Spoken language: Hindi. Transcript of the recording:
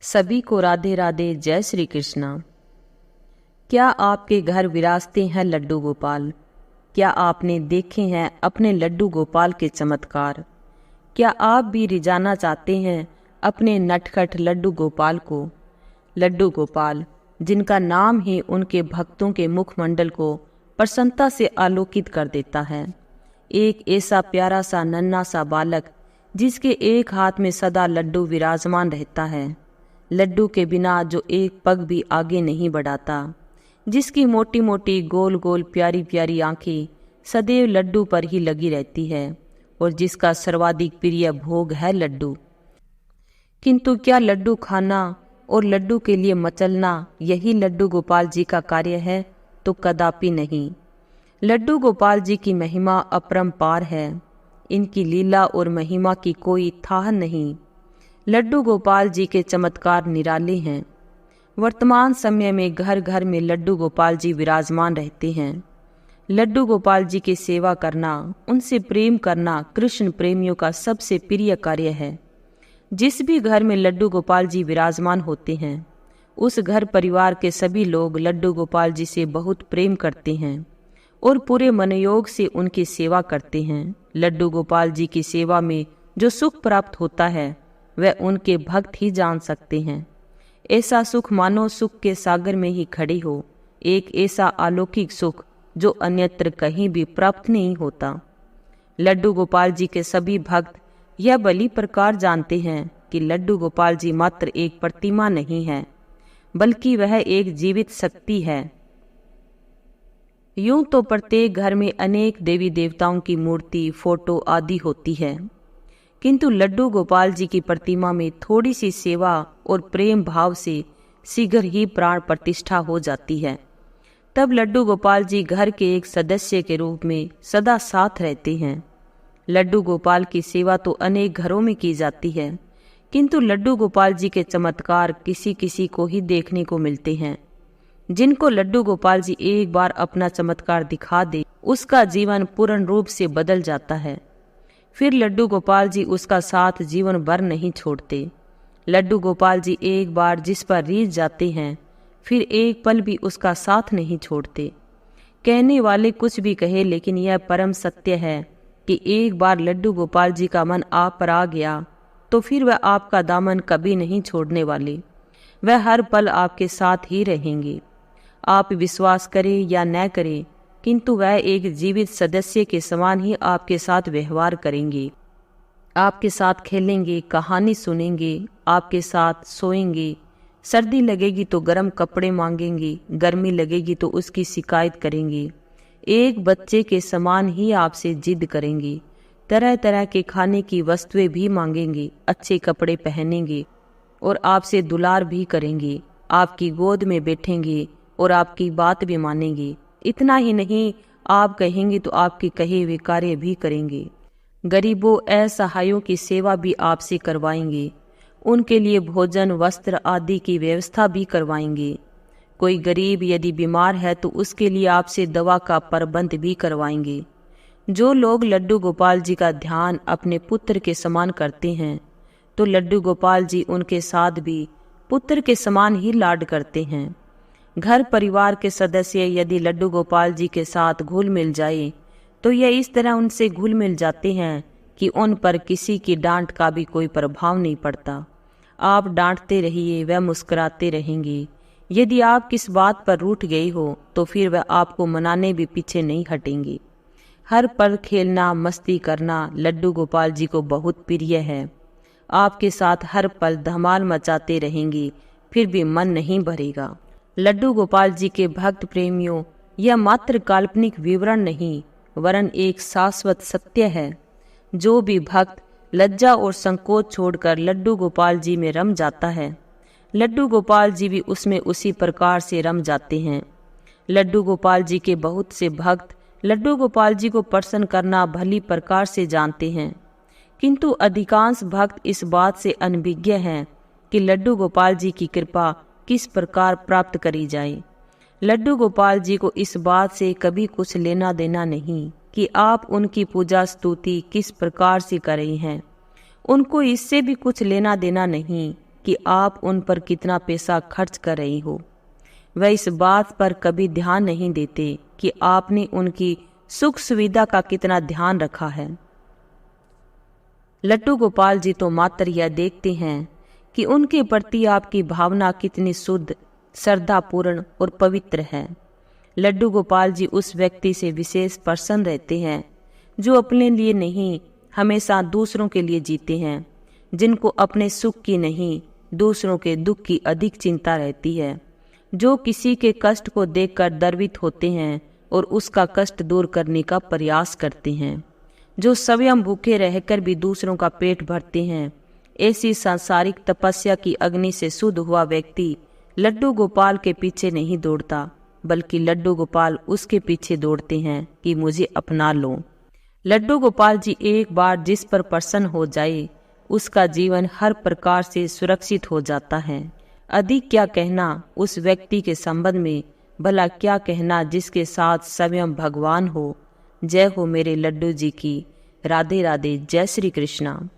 सभी को राधे राधे, जय श्री कृष्णा। क्या आपके घर विराजते हैं लड्डू गोपाल? क्या आपने देखे हैं अपने लड्डू गोपाल के चमत्कार? क्या आप भी रिझाना चाहते हैं अपने नटखट लड्डू गोपाल को? लड्डू गोपाल, जिनका नाम ही उनके भक्तों के मुखमंडल को प्रसन्नता से आलोकित कर देता है। एक ऐसा प्यारा सा नन्हा सा बालक जिसके एक हाथ में सदा लड्डू विराजमान रहता है, लड्डू के बिना जो एक पग भी आगे नहीं बढ़ाता, जिसकी मोटी मोटी गोल गोल प्यारी प्यारी आंखें सदैव लड्डू पर ही लगी रहती है और जिसका सर्वाधिक प्रिय भोग है लड्डू। किंतु क्या लड्डू खाना और लड्डू के लिए मचलना यही लड्डू गोपाल जी का कार्य है? तो कदापि नहीं। लड्डू गोपाल जी की महिमा अपरंपार है। इनकी लीला और महिमा की कोई थाह नहीं। लड्डू गोपाल जी के चमत्कार निराले हैं। वर्तमान समय में घर घर में लड्डू गोपाल जी विराजमान रहते हैं। लड्डू गोपाल जी की सेवा करना, उनसे प्रेम करना कृष्ण प्रेमियों का सबसे प्रिय कार्य है। जिस भी घर में लड्डू गोपाल जी विराजमान होते हैं, उस घर परिवार के सभी लोग लड्डू गोपाल जी से बहुत प्रेम करते हैं और पूरे मनोयोग से उनकी सेवा करते हैं। लड्डू गोपाल जी की सेवा में जो सुख प्राप्त होता है वह उनके भक्त ही जान सकते हैं। ऐसा सुख मानो सुख के सागर में ही खड़े हो, एक ऐसा अलौकिक सुख जो अन्यत्र कहीं भी प्राप्त नहीं होता। लड्डू गोपाल जी के सभी भक्त यह भली प्रकार जानते हैं कि लड्डू गोपाल जी मात्र एक प्रतिमा नहीं है, बल्कि वह एक जीवित शक्ति है। यूं तो प्रत्येक घर में अनेक देवी देवताओं की मूर्ति, फोटो आदि होती है, किंतु लड्डू गोपाल जी की प्रतिमा में थोड़ी सी सेवा और प्रेम भाव से शीघ्र ही प्राण प्रतिष्ठा हो जाती है। तब लड्डू गोपाल जी घर के एक सदस्य के रूप में सदा साथ रहते हैं। लड्डू गोपाल की सेवा तो अनेक घरों में की जाती है, किंतु लड्डू गोपाल जी के चमत्कार किसी किसी को ही देखने को मिलते हैं। जिनको लड्डू गोपाल जी एक बार अपना चमत्कार दिखा दे, उसका जीवन पूर्ण रूप से बदल जाता है। फिर लड्डू गोपाल जी उसका साथ जीवन भर नहीं छोड़ते। लड्डू गोपाल जी एक बार जिस पर रीझ जाते हैं, फिर एक पल भी उसका साथ नहीं छोड़ते। कहने वाले कुछ भी कहे, लेकिन यह परम सत्य है कि एक बार लड्डू गोपाल जी का मन आप पर आ गया तो फिर वह आपका दामन कभी नहीं छोड़ने वाले। वह हर पल आपके साथ ही रहेंगे। आप विश्वास करें या न करें, किंतु वह एक जीवित सदस्य के समान ही आपके साथ व्यवहार करेंगे। आपके साथ खेलेंगे, कहानी सुनेंगे, आपके साथ सोएंगे। सर्दी लगेगी तो गर्म कपड़े मांगेंगे, गर्मी लगेगी तो उसकी शिकायत करेंगे। एक बच्चे के समान ही आपसे जिद करेंगे। तरह तरह के खाने की वस्तुएं भी मांगेंगे, अच्छे कपड़े पहनेंगे और आपसे दुलार भी करेंगे। आपकी गोद में बैठेंगे और आपकी बात भी मानेंगे। इतना ही नहीं, आप कहेंगे तो आपके कहे हुए कार्य भी करेंगे। गरीबों असहायों की सेवा भी आपसे करवाएंगे। उनके लिए भोजन, वस्त्र आदि की व्यवस्था भी करवाएंगे। कोई गरीब यदि बीमार है तो उसके लिए आपसे दवा का प्रबंध भी करवाएंगे। जो लोग लड्डू गोपाल जी का ध्यान अपने पुत्र के समान करते हैं, तो लड्डू गोपाल जी उनके साथ भी पुत्र के समान ही लाड करते हैं। घर परिवार के सदस्य यदि लड्डू गोपाल जी के साथ घुल मिल जाए, तो यह इस तरह उनसे घुल मिल जाते हैं कि उन पर किसी की डांट का भी कोई प्रभाव नहीं पड़ता। आप डांटते रहिए, वह मुस्कुराते रहेंगे। यदि आप किस बात पर रूठ गई हो, तो फिर वह आपको मनाने भी पीछे नहीं हटेंगे। हर पल खेलना, मस्ती करना लड्डू गोपाल जी को बहुत प्रिय है। आपके साथ हर पल धमाल मचाते रहेंगे, फिर भी मन नहीं भरेगा। लड्डू गोपाल जी के भक्त प्रेमियों, यह मात्र काल्पनिक विवरण नहीं, वरन एक शाश्वत सत्य है। जो भी भक्त लज्जा और संकोच छोड़कर लड्डू गोपाल जी में रम जाता है, लड्डू गोपाल जी भी उसमें उसी प्रकार से रम जाते हैं। लड्डू गोपाल जी के बहुत से भक्त लड्डू गोपाल जी को प्रसन्न करना भली प्रकार से जानते हैं, किंतु अधिकांश भक्त इस बात से अनभिज्ञ हैं कि लड्डू गोपाल जी की कृपा किस प्रकार प्राप्त करी जाए। लड्डू गोपाल जी को इस बात से कभी कुछ लेना देना नहीं कि आप उनकी पूजा स्तुति किस प्रकार से कर रही हैं। उनको इससे भी कुछ लेना देना नहीं कि आप उन पर कितना पैसा खर्च कर रही हो। वह इस बात पर कभी ध्यान नहीं देते कि आपने उनकी सुख सुविधा का कितना ध्यान रखा है। लड्डू गोपाल जी तो मात्र यह देखते हैं कि उनके प्रति आपकी भावना कितनी शुद्ध, श्रद्धापूर्ण और पवित्र है। लड्डू गोपाल जी उस व्यक्ति से विशेष प्रसन्न रहते हैं जो अपने लिए नहीं, हमेशा दूसरों के लिए जीते हैं, जिनको अपने सुख की नहीं, दूसरों के दुख की अधिक चिंता रहती है, जो किसी के कष्ट को देखकर द्रवित होते हैं और उसका कष्ट दूर करने का प्रयास करते हैं, जो स्वयं भूखे रहकर भी दूसरों का पेट भरते हैं। ऐसी सांसारिक तपस्या की अग्नि से शुद्ध हुआ व्यक्ति लड्डू गोपाल के पीछे नहीं दौड़ता, बल्कि लड्डू गोपाल उसके पीछे दौड़ते हैं कि मुझे अपना लो। लड्डू गोपाल जी एक बार जिस पर प्रसन्न हो जाए, उसका जीवन हर प्रकार से सुरक्षित हो जाता है। अधिक क्या कहना उस व्यक्ति के संबंध में, भला क्या कहना जिसके साथ स्वयं भगवान हो। जय हो मेरे लड्डू जी की। राधे राधे। जय श्री कृष्णा।